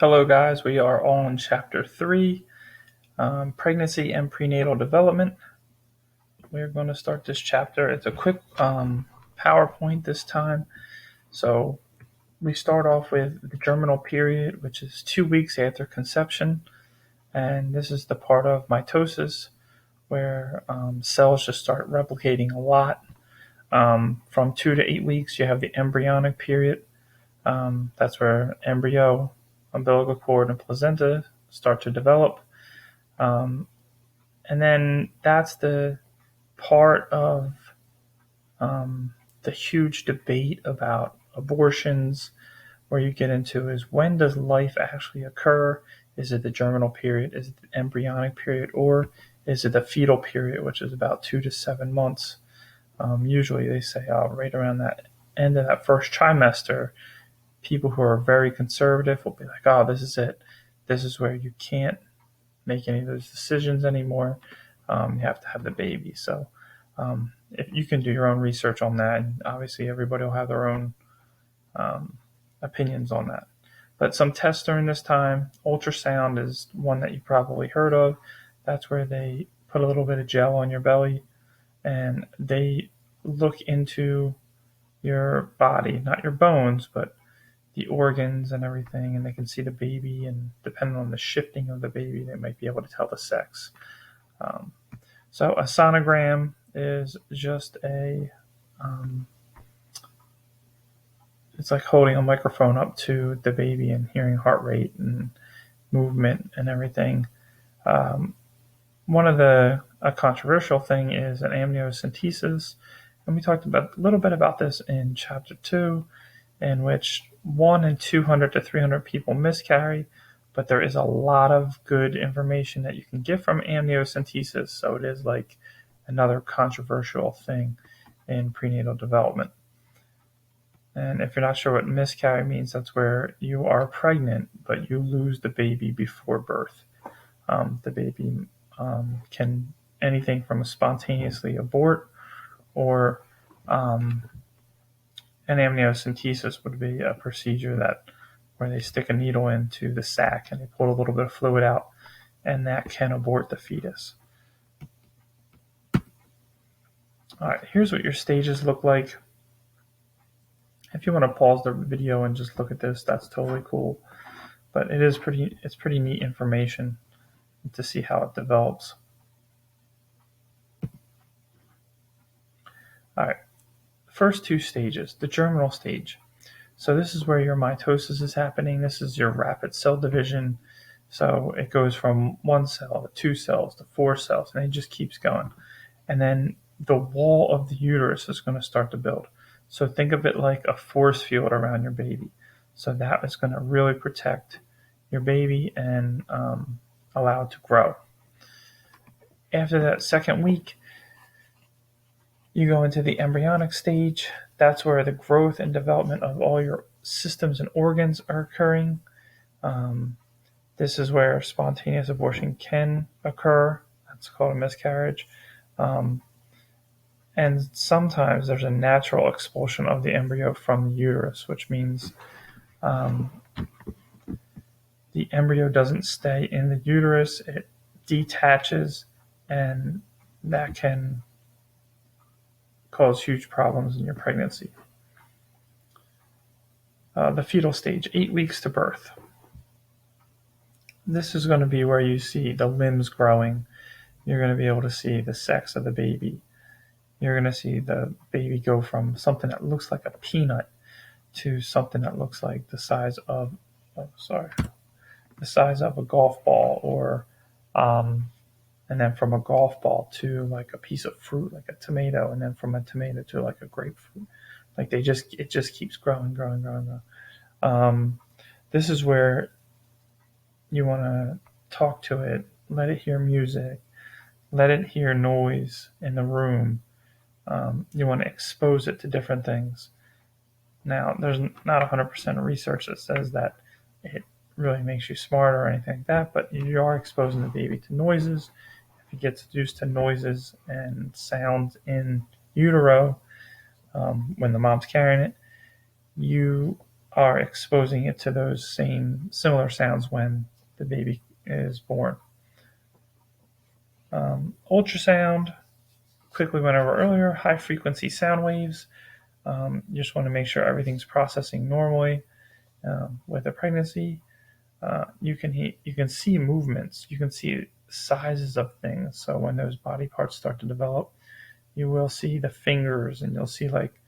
Hello, guys. We are on chapter 3, pregnancy and prenatal development. We're going to start this chapter. It's a quick PowerPoint this time. So, we start off with the germinal period, which is 2 weeks after conception. And this is the part of mitosis where cells just start replicating a lot. From 2 to 8 weeks, you have the embryonic period. That's where embryo, umbilical cord, and placenta start to develop. Um, and then that's the part of the huge debate about abortions, where you get into is when does life actually occur? Is it the germinal period? Is it the embryonic period? Or is it the fetal period, which is about 2 to 7 months? Usually they say right around that end of that first trimester, people who are very conservative will be like, oh, this is it. This is where you can't make any of those decisions anymore. You have to have the baby. So if you can do your own research on that, and obviously everybody will have their own opinions on that. But some tests during this time, ultrasound is one that you probably heard of. That's where they put a little bit of gel on your belly and they look into your body, not your bones, but the organs and everything, and they can see the baby. And depending on the shifting of the baby, they might be able to tell the sex. Um, so a sonogram is just it's like holding a microphone up to the baby and hearing heart rate and movement and everything. Um, one of the a controversial thing is an amniocentesis, and we talked about a little bit about this in chapter 2, in which 1 in 200 to 300 people miscarry, but there is a lot of good information that you can get from amniocentesis, so it is like another controversial thing in prenatal development. And if you're not sure what miscarry means, that's where you are pregnant, but you lose the baby before birth. The baby can anything from a spontaneously abort or an amniocentesis would be a procedure that where they stick a needle into the sac and they pull a little bit of fluid out, and that can abort the fetus. All right, here's what your stages look like. If you want to pause the video and just look at this, that's totally cool. But it's pretty neat information to see how it develops. All right, first 2 stages, the germinal stage. So this is where your mitosis is happening. This is your rapid cell division. So it goes from 1 cell to 2 cells to 4 cells, and it just keeps going. And then the wall of the uterus is going to start to build. So think of it like a force field around your baby. So that is going to really protect your baby and allow it to grow. After that second week, you go into the embryonic stage. That's where the growth and development of all your systems and organs are occurring. This is where spontaneous abortion can occur. That's called a miscarriage. And sometimes there's a natural expulsion of the embryo from the uterus, which means the embryo doesn't stay in the uterus, it detaches, and that can cause huge problems in your pregnancy. The fetal stage, 8 weeks to birth. This is going to be where you see the limbs growing. You're going to be able to see the sex of the baby. You're going to see the baby go from something that looks like a peanut to something that looks like the size of a golf ball, or and then from a golf ball to like a piece of fruit, like a tomato, and then from a tomato to like a grapefruit. Like it just keeps growing. This is where you want to talk to it, let it hear music, let it hear noise in the room. You want to expose it to different things. Now, there's not 100% research that says that it really makes you smarter or anything like that, but you are exposing the baby to noises. If it gets used to noises and sounds in utero when the mom's carrying it, you are exposing it to those same similar sounds when the baby is born. Ultrasound, quickly went over earlier, high frequency sound waves. You just want to make sure everything's processing normally with a pregnancy. You can see movements. You can see sizes of things. So when those body parts start to develop, you will see the fingers, and you'll see like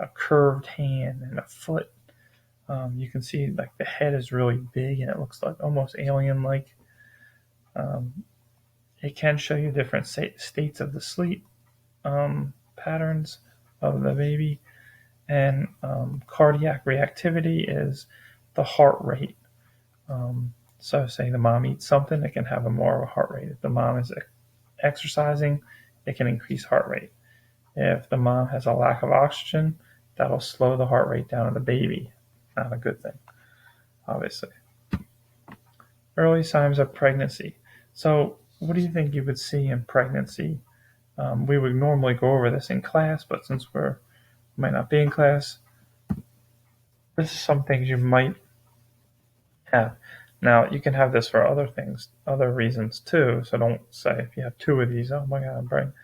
a curved hand and a foot. You can see like the head is really big and it looks like almost alien-like. It can show you different states of the sleep patterns of the baby, and cardiac reactivity is the heart rate. So, say the mom eats something, it can have a more of a heart rate. If the mom is exercising, it can increase heart rate. If the mom has a lack of oxygen, that'll slow the heart rate down of the baby. Not a good thing, obviously. Early signs of pregnancy. So, what do you think you would see in pregnancy? We would normally go over this in class, but since we might not be in class, this is some things you might have. Now, you can have this for other things, other reasons too. So don't say if you have two of these, oh my God, I'm pregnant.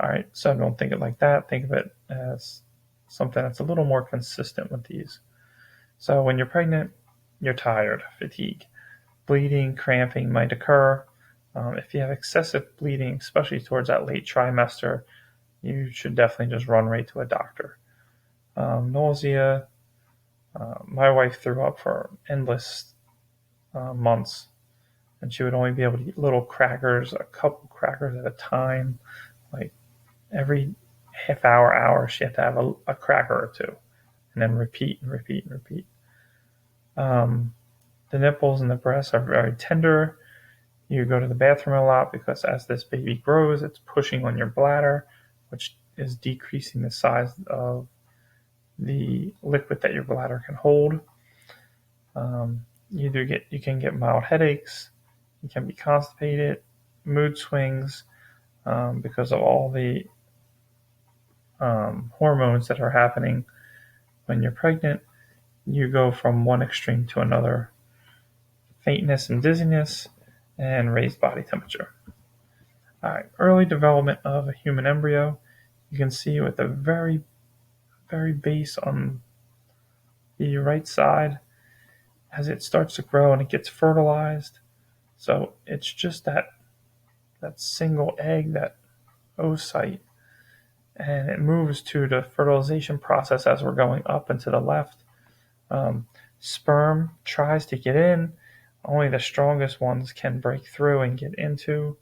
All right, so don't think it like that. Think of it as something that's a little more consistent with these. So when you're pregnant, you're tired, fatigue, bleeding, cramping might occur. If you have excessive bleeding, especially towards that late trimester, you should definitely just run right to a doctor. Nausea. My wife threw up for endless months, and she would only be able to eat little crackers, a couple crackers at a time. Like every half hour, she had to have a cracker or two, and then repeat and repeat and repeat. The nipples and the breasts are very tender. You go to the bathroom a lot because as this baby grows, it's pushing on your bladder, which is decreasing the size of the liquid that your bladder can hold. You can get mild headaches. You can be constipated, mood swings because of all the hormones that are happening when you're pregnant. You go from one extreme to another: faintness and dizziness, and raised body temperature. All right, early development of a human embryo. You can see with the very, very base on the right side as it starts to grow and it gets fertilized. So it's just that single egg, that oocyte, and it moves to the fertilization process as we're going up and to the left. Sperm tries to get in. Only the strongest ones can break through and get into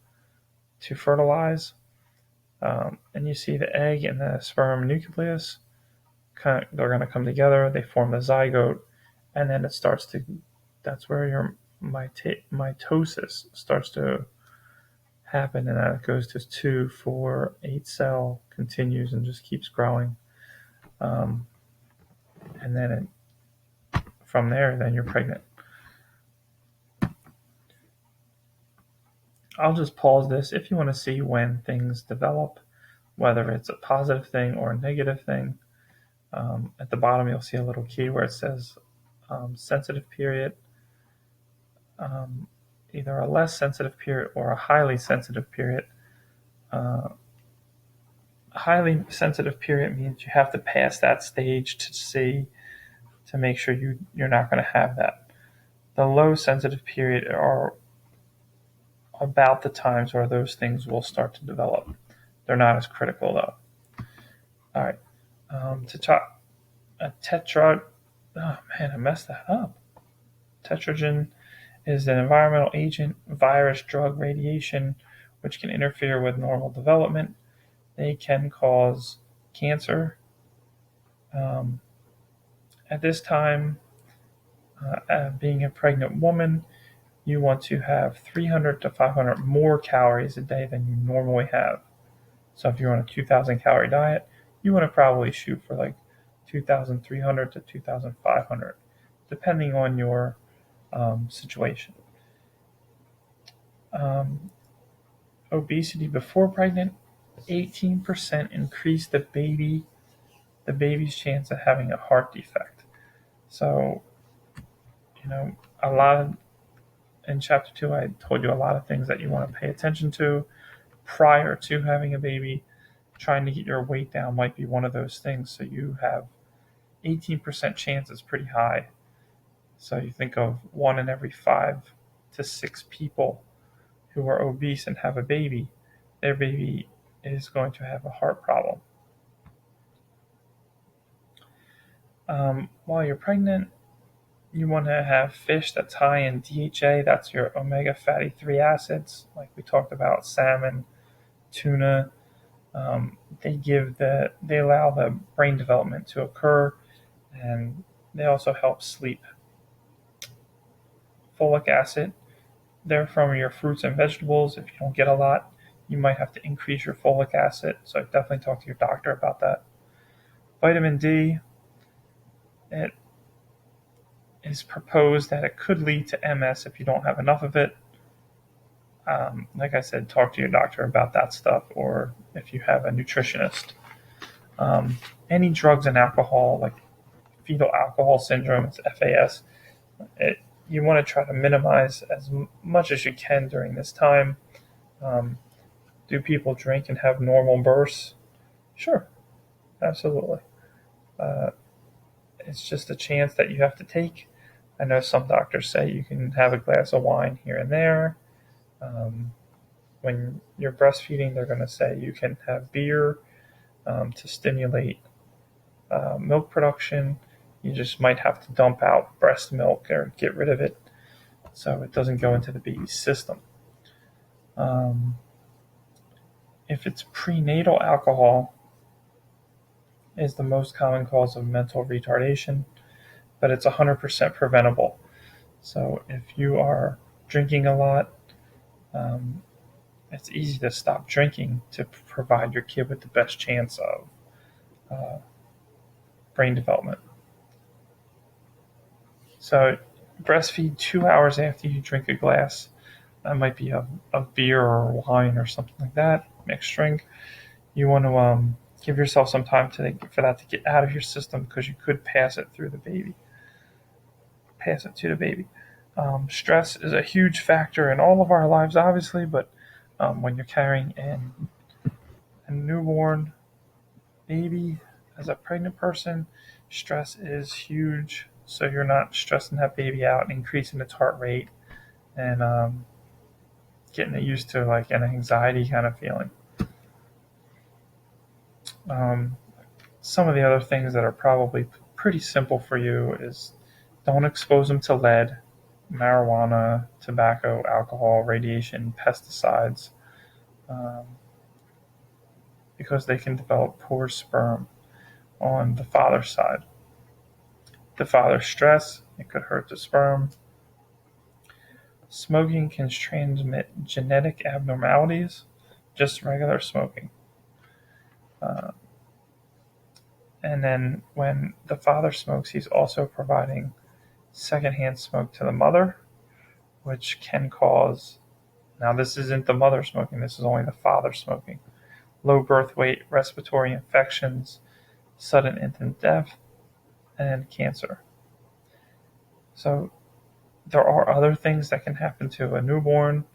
to fertilize. And you see the egg and the sperm nucleus. They're going to come together. They form the zygote, and then it starts to. That's where your mitosis starts to happen, and then it goes to 2, 4, 8 cell, continues and just keeps growing. And then from there, then you're pregnant. I'll just pause this if you want to see when things develop, whether it's a positive thing or a negative thing. At the bottom, you'll see a little key where it says sensitive period, either a less sensitive period or a highly sensitive period. Highly sensitive period means you have to pass that stage to make sure you're not going to have that. The low sensitive period are about the times where those things will start to develop. They're not as critical though. All right. A tetra. Oh man, I messed that up. Tetragen is an environmental agent, virus, drug, radiation, which can interfere with normal development. They can cause cancer. At this time, being a pregnant woman, you want to have 300 to 500 more calories a day than you normally have. So if you're on a 2,000 calorie diet, you want to probably shoot for like 2,300 to 2,500, depending on your situation. Obesity before pregnant, 18% increase the baby's chance of having a heart defect. So, a lot of in chapter 2, I told you a lot of things that you want to pay attention to prior to having a baby. Trying to get your weight down might be one of those things. So you have 18% chance is pretty high. So you think of 1 in every 5 to 6 people who are obese and have a baby, their baby is going to have a heart problem. While you're pregnant, you want to have fish that's high in DHA, that's your omega fatty 3 acids, like we talked about, salmon, tuna. They allow the brain development to occur, and they also help sleep. Folic acid, they're from your fruits and vegetables. If you don't get a lot, you might have to increase your folic acid, so definitely talk to your doctor about that. Vitamin D, it is proposed that it could lead to MS if you don't have enough of it. Like I said, talk to your doctor about that stuff, or if you have a nutritionist. Any drugs and alcohol, like fetal alcohol syndrome, it's FAS, you want to try to minimize as much as you can during this time. Do people drink and have normal births? Sure, absolutely. Uh, it's just a chance that you have to take. I know some doctors say you can have a glass of wine here and there. Um, when you're breastfeeding, they're going to say you can have beer to stimulate milk production. You just might have to dump out breast milk or get rid of it so it doesn't go into the baby's system. If it's prenatal alcohol, is the most common cause of mental retardation, but it's 100% preventable. So if you are drinking a lot, um, it's easy to stop drinking to provide your kid with the best chance of uh, brain development. So breastfeed 2 hours after you drink a glass. That might be of beer or wine or something like that, mixed drink. You want to give yourself some time for that to get out of your system, because you could pass it to the baby. Stress is a huge factor in all of our lives, obviously, but when you're carrying a newborn baby as a pregnant person, stress is huge. So you're not stressing that baby out and increasing its heart rate and getting it used to like an anxiety kind of feeling. Um, some of the other things that are probably pretty simple for you is don't expose them to lead, marijuana, tobacco, alcohol, radiation, pesticides, um, because they can develop poor sperm on the father's side. The father's stress, it could hurt the sperm. Smoking can transmit genetic abnormalities, just regular smoking. Uh, and then when the father smokes, he's also providing secondhand smoke to the mother, which can cause, now this isn't the mother smoking, this is only the father smoking, low birth weight, respiratory infections, sudden infant death, and cancer. So there are other things that can happen to a newborn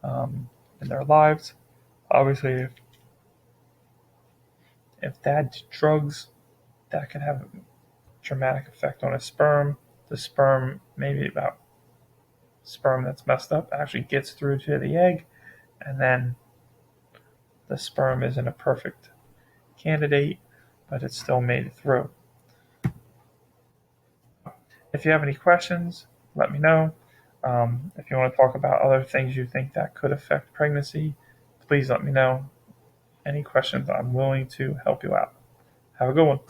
in their lives. Obviously, if dad did drugs, that can have a dramatic effect on his sperm. The sperm, maybe about sperm that's messed up, actually gets through to the egg, and then the sperm isn't a perfect candidate, but it's still made it through. If you have any questions, let me know. If you want to talk about other things you think that could affect pregnancy, please let me know. Any questions, I'm willing to help you out. Have a good one.